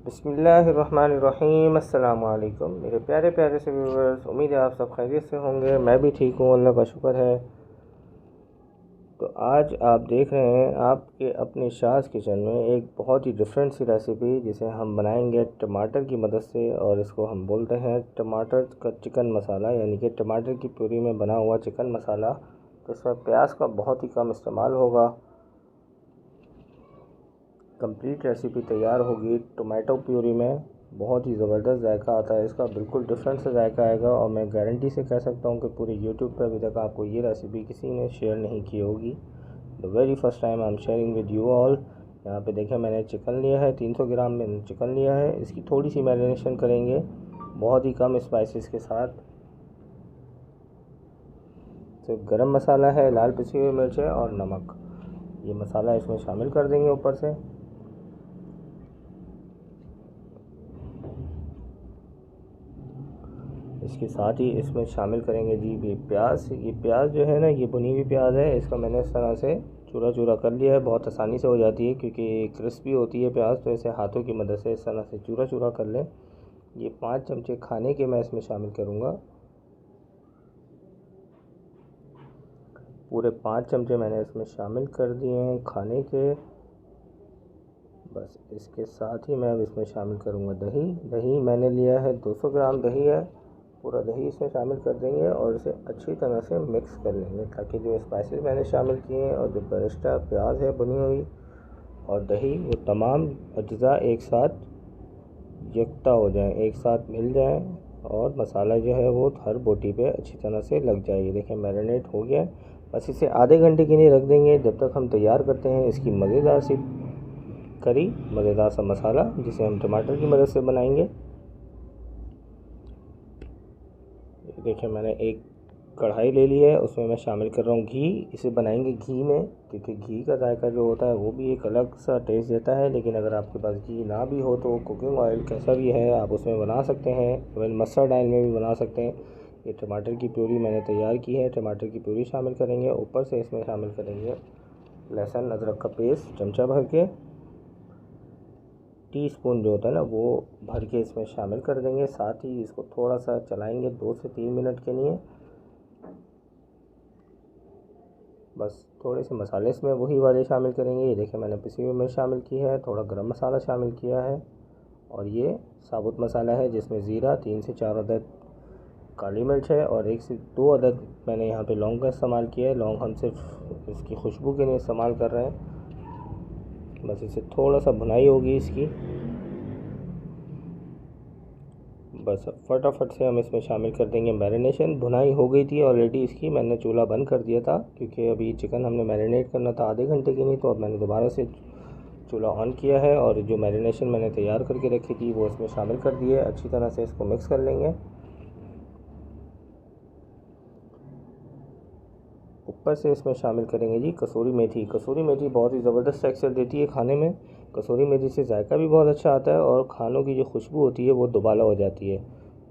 बिस्मिल्लाहिर्रहमानिर्रहीम। अस्सलाम वालेकुम मेरे प्यारे प्यारे से व्यूवर्स, उम्मीद है आप सब खैरियत से होंगे। मैं भी ठीक हूँ, अल्लाह का शुक्र है। तो आज आप देख रहे हैं आपके अपने शाज़ किचन में एक बहुत ही डिफरेंट सी रेसिपी, जिसे हम बनाएंगे टमाटर की मदद से, और इसको हम बोलते हैं टमाटर का चिकन मसाला, यानी कि टमाटर की प्यूरी में बना हुआ चिकन मसाला। तो इसमें प्याज का बहुत ही कम इस्तेमाल होगा। कंप्लीट रेसिपी तैयार होगी। टोमेटो प्यूरी में बहुत ही ज़बरदस्त जायका आता है इसका, बिल्कुल डिफरेंट सा जायका आएगा। और मैं गारंटी से कह सकता हूँ कि पूरे यूट्यूब पर अभी तक आपको ये रेसिपी किसी ने शेयर नहीं की होगी। The very first time I am sharing with you all. यहाँ पे देखें, मैंने चिकन लिया है, 300 ग्राम मैंने चिकन लिया है। इसकी थोड़ी सी मैरिनेशन करेंगे बहुत ही कम स्पाइसेस के साथ। तो गरम मसाला है, लाल पिसी हुई मिर्च है और नमक, ये मसाला इसमें शामिल कर देंगे ऊपर से। इसके साथ ही इसमें शामिल करेंगे जी ये प्याज। ये प्याज जो है ना, ये भुनी हुई प्याज है। इसका मैंने इस तरह से चूरा चूरा कर लिया है। बहुत आसानी से हो जाती है क्योंकि क्रिस्पी होती है प्याज, तो इसे हाथों की मदद से इस तरह से चूरा चूरा कर लें। ये 5 चमचे खाने के मैं इसमें शामिल करूँगा। पूरे 5 चमचे मैंने इसमें शामिल कर दिए हैं खाने के। बस इसके साथ ही मैं अब इसमें शामिल करूँगा दही। दही मैंने लिया है 200 ग्राम दही है। पूरा दही इसमें शामिल कर देंगे और इसे अच्छी तरह से मिक्स कर लेंगे, ताकि जो स्पाइसेस मैंने शामिल किए हैं और जो बरिस्टा प्याज है भुनी हुई और दही, वो तमाम अज्जा एक साथ यकता हो जाएं, एक साथ मिल जाएं, और मसाला जो है वो हर बोटी पे अच्छी तरह से लग जाए। ये देखें मैरिनेट हो गया। बस इसे आधे घंटे के लिए रख देंगे, जब तक हम तैयार करते हैं इसकी मज़ेदार सी करी, मज़ेदार सा मसाला, जिसे हम टमाटर की मदद से बनाएंगे। देखिए मैंने एक कढ़ाई ले ली है, उसमें मैं शामिल कर रहा हूँ घी। इसे बनाएंगे घी में, क्योंकि घी का जायका जो होता है वो भी एक अलग सा टेस्ट देता है। लेकिन अगर आपके पास घी ना भी हो तो कुकिंग ऑयल कैसा भी है आप उसमें बना सकते हैं, इवन मस्टर्ड ऑयल में भी बना सकते हैं। ये टमाटर की प्यूरी मैंने तैयार की है, टमाटर की प्यूरी शामिल करेंगे। ऊपर से इसमें शामिल करेंगे लहसुन अदरक का पेस्ट चमचा भर के, टीस्पून जो होता है ना वो भर के इसमें शामिल कर देंगे। साथ ही इसको थोड़ा सा चलाएंगे 2 से 3 मिनट के लिए। बस थोड़े से मसाले इसमें वही वाले शामिल करेंगे। ये देखिए मैंने पिसी हुई मिर्च शामिल की है, थोड़ा गरम मसाला शामिल किया है, और ये साबुत मसाला है जिसमें ज़ीरा, 3 से 4 अदद काली मिर्च है, और 1 से 2 अदद मैंने यहाँ पे लौंग का इस्तेमाल किया है। लौंग हम सिर्फ इसकी खुशबू के लिए इस्तेमाल कर रहे हैं। बस इसे थोड़ा सा भुनाई होगी इसकी। बस फटाफट से हम इसमें शामिल कर देंगे मैरिनेशन। भुनाई हो गई थी ऑलरेडी इसकी, मैंने चूल्हा बंद कर दिया था क्योंकि अभी चिकन हमने मैरिनेट करना था आधे घंटे के लिए। तो अब मैंने दोबारा से चूल्हा ऑन किया है और जो मैरिनेशन मैंने तैयार करके रखी थी वो इसमें शामिल कर दी है। अच्छी तरह से इसको मिक्स कर लेंगे। ऊपर से इसमें शामिल करेंगे जी कसूरी मेथी। कसूरी मेथी बहुत ही ज़बरदस्त टेक्सचर देती है खाने में। कसूरी मेथी से जायका भी बहुत अच्छा आता है और खानों की जो खुशबू होती है वो दोबाला हो जाती है।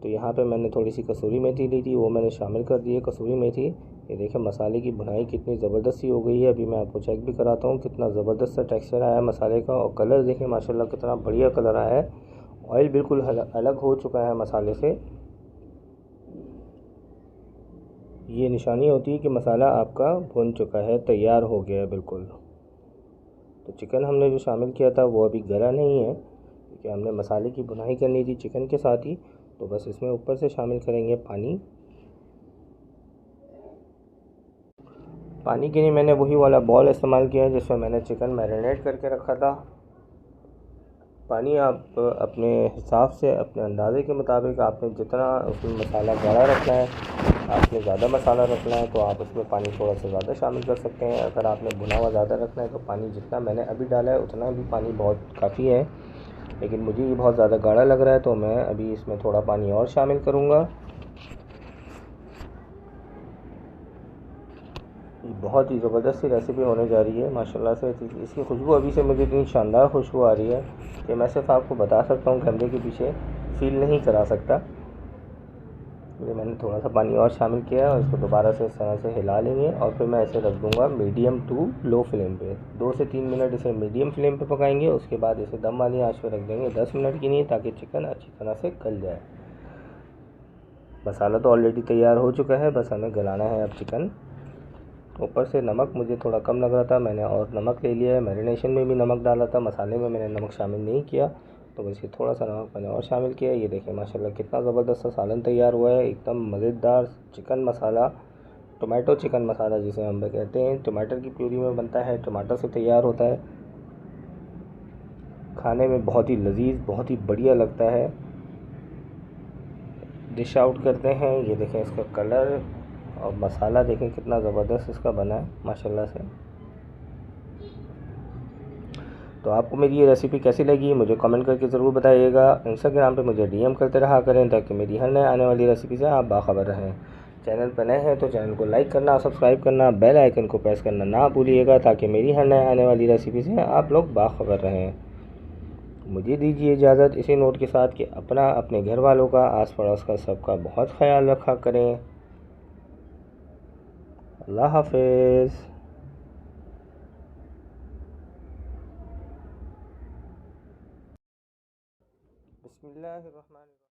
तो यहाँ पे मैंने थोड़ी सी कसूरी मेथी ली थी, वो मैंने शामिल कर दी है कसूरी मेथी। ये देखिए मसाले की भुनाई कितनी ज़बरदस्त सी हो गई है। अभी मैं आपको चेक भी कराता हूँ कितना ज़बरदस्त सा टेक्सचर आया है मसाले का, और कलर देखिए माशाल्लाह कितना बढ़िया कलर आया है। ऑयल बिल्कुल अलग हो चुका है मसाले से। ये निशानी होती है कि मसाला आपका भुन चुका है, तैयार हो गया है बिल्कुल। तो चिकन हमने जो शामिल किया था वो अभी गला नहीं है, क्योंकि हमने मसाले की भुनाई करनी थी चिकन के साथ ही। तो बस इसमें ऊपर से शामिल करेंगे पानी। पानी के लिए मैंने वही वाला बॉल इस्तेमाल किया है जिसमें मैंने चिकन मैरिनेट करके रखा था। पानी आप अपने हिसाब से, अपने अंदाज़े के मुताबिक, आपने जितना उसमें मसाला गाढ़ा रखना है, आपने ज़्यादा मसाला रखना है तो आप उसमें पानी थोड़ा सा ज़्यादा शामिल कर सकते हैं। अगर आपने भुना हुआ ज़्यादा रखना है तो पानी जितना मैंने अभी डाला है उतना भी पानी बहुत काफ़ी है। लेकिन मुझे ये बहुत ज़्यादा गाढ़ा लग रहा है तो मैं अभी इसमें थोड़ा पानी और शामिल करूँगा। ये बहुत ही ज़बरदस्त सी रेसिपी होने जा रही है माशाल्लाह से। इसकी खुशबू अभी से मुझे इतनी शानदार खुशबू आ रही है कि मैं सिर्फ आपको बता सकता हूँ, कैमरे के पीछे फ़ील नहीं करा सकता। ये मैंने थोड़ा सा पानी और शामिल किया है और इसको दोबारा से इस तरह से हिला लेंगे और फिर मैं इसे रख दूँगा मीडियम टू लो फ्लेम पे। 2 से 3 मिनट इसे मीडियम फ्लेम पे पकाएंगे, उसके बाद इसे दम वाली आंच पे रख देंगे 10 मिनट के लिए, ताकि चिकन अच्छी तरह से गल जाए। मसाला तो ऑलरेडी तैयार हो चुका है, बस हमें गलाना है अब चिकन। ऊपर से नमक मुझे थोड़ा कम लग रहा था, मैंने और नमक ले लिया है। मैरिनेशन में भी नमक डाला था, मसाले में मैंने नमक शामिल नहीं किया, तो बस ये थोड़ा सा नमक मैंने और शामिल किया। ये देखिए माशाल्लाह कितना ज़बरदस्त सा सालन तैयार हुआ है, एकदम मज़ेदार चिकन मसाला, टोमेटो चिकन मसाला जिसे हम कहते हैं। टमाटर की प्यूरी में बनता है, टमाटर से तैयार होता है, खाने में बहुत ही लजीज, बहुत ही बढ़िया लगता है। डिश आउट करते हैं। ये देखें इसका कलर और मसाला देखें कितना ज़बरदस्त इसका बना है माशाल्लाह से। तो आपको मेरी ये रेसिपी कैसी लगी मुझे कमेंट करके ज़रूर बताइएगा। इंस्टाग्राम पे मुझे डीएम करते रहा करें, ताकि मेरी हर नए आने वाली रेसिपी से आप बाखबर रहें। चैनल पर नए हैं तो चैनल को लाइक करना, सब्सक्राइब करना, बेल आइकन को प्रेस करना ना भूलिएगा, ताकि मेरी हर नए आने वाली रेसिपी से आप लोग बाखबर रहें। मुझे दीजिए इजाज़त इसी नोट के साथ कि अपना, अपने घर वालों का, आस पड़ोस का सबका बहुत ख्याल रखा करें। अल्लाह हाफिज़। बिस्मिल्लाहिर्रहमानिर्रहीम।